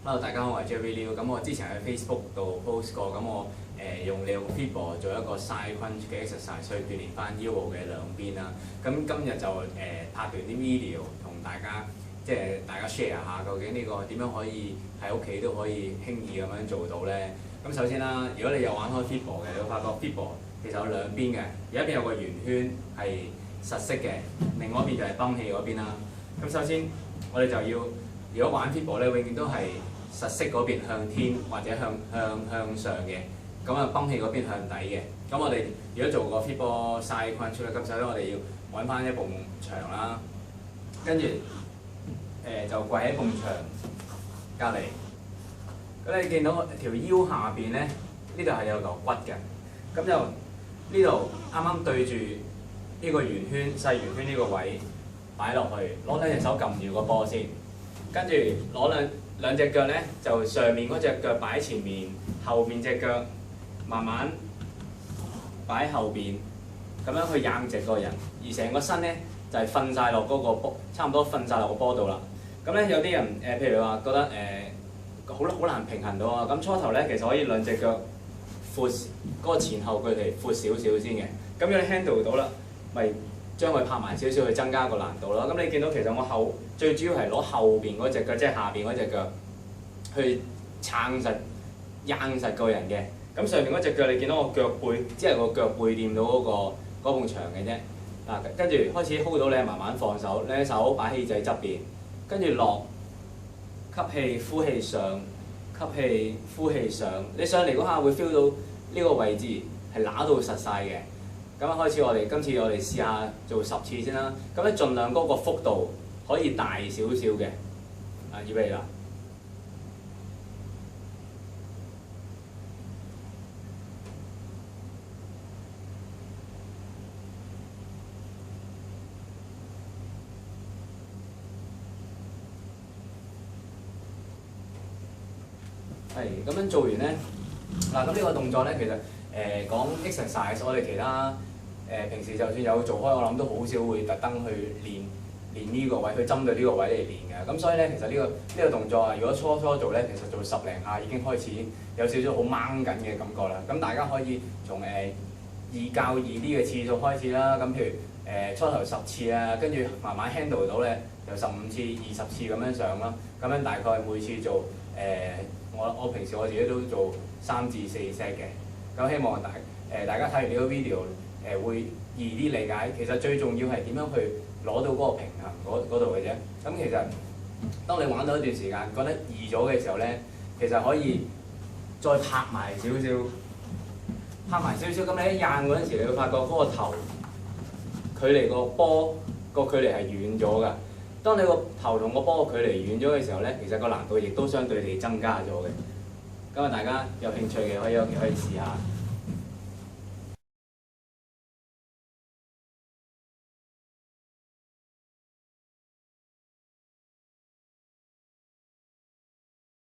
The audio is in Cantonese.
Hello，大家好，我係 Jerry Liu。咁我之前喺 Facebook 度 post 過，咁我用利用 Fitball 做一個 side crunch 嘅 exercise 去鍛鍊翻腰部嘅兩邊啦。咁今日就拍段啲 video 同大家大家 share 下，究竟呢個點樣可以喺屋企都可以輕易咁樣做到咧？咁首先啦，如果你有玩開 Fitball 嘅，你會發覺 Fitball 其實有兩邊嘅，有一邊有個圓圈係實色嘅，另外一邊就係泵氣嗰邊啦。咁首先我哋就要，如果玩 Fitball 咧，永遠都係實色嗰邊向天或者向上嘅，咁啊泵氣嗰邊向底嘅。咁我哋如果做個 Fitball side crunch 咧，咁首先我哋要揾翻一埲牆啦，跟住就跪喺埲牆隔離。咁你見到條腰下邊咧，呢度係有嚿骨嘅，咁就呢度啱啱對住呢個圓圈細圓圈呢個位擺落去，攞兩隻手撳住個波先，跟住攞兩隻腳咧，就上面嗰隻腳擺喺前面，後邊隻腳慢慢擺喺後邊，咁樣去硬直個人，而成個身咧就係瞓晒落嗰個波，差唔多瞓晒落個波度啦。咁咧有啲人譬如話覺得好難平衡到啊。咁初頭咧其實可以兩隻腳闊嗰個前後距離闊少少先嘅。咁如果你 handle 到啦，咪將佢拍埋少少去增加個難度啦。咁你見到其實我最主要係攞後邊嗰隻腳，即係下邊嗰隻腳去撐實硬實個人嘅。咁上邊嗰隻腳你見到個腳背，只係個腳背掂到嗰埲牆嘅啫。嗱，跟住開始 hold 到你，慢慢放手，兩隻手擺喺耳仔側邊，跟住落吸氣呼氣上，吸氣呼氣上。你上嚟嗰下會 feel 到呢個位置係揦到實晒嘅。咁啊開始今次我哋試下做10次先啦。咁咧盡量嗰個幅度可以大少少嘅。啊，預備啦！係咁樣做完咧，嗱咁呢個動作咧，其實講 exercise， 我哋其他平時就算有做開，我諗都好少會特登去練呢個位，去針對呢個位嚟練嘅。咁所以咧，其實呢個動作啊，如果初做咧，其實做10零下已經開始有少少好掹緊嘅感覺啦。咁大家可以從易較易啲嘅次數開始啦。咁譬如初頭10次啊，跟住慢慢 handle 到咧，由15次、20次咁樣上啦。咁樣大概每次做我平時我自己都做3至4 set 嘅。咁希望大家睇完呢個 video 會易啲理解。其實最重要係點樣去攞到嗰個平衡嗰度嘅啫。咁其實當你玩到一段時間覺得易咗嘅時候咧，其實可以再拍埋少少。咁你一硬嗰陣時，你會發覺嗰個頭距離個波個距離係遠咗㗎。當你個頭同個波個距離遠咗嘅時候咧，其實個難度亦都相對地增加咗嘅。咁啊，大家有興趣嘅可以試下。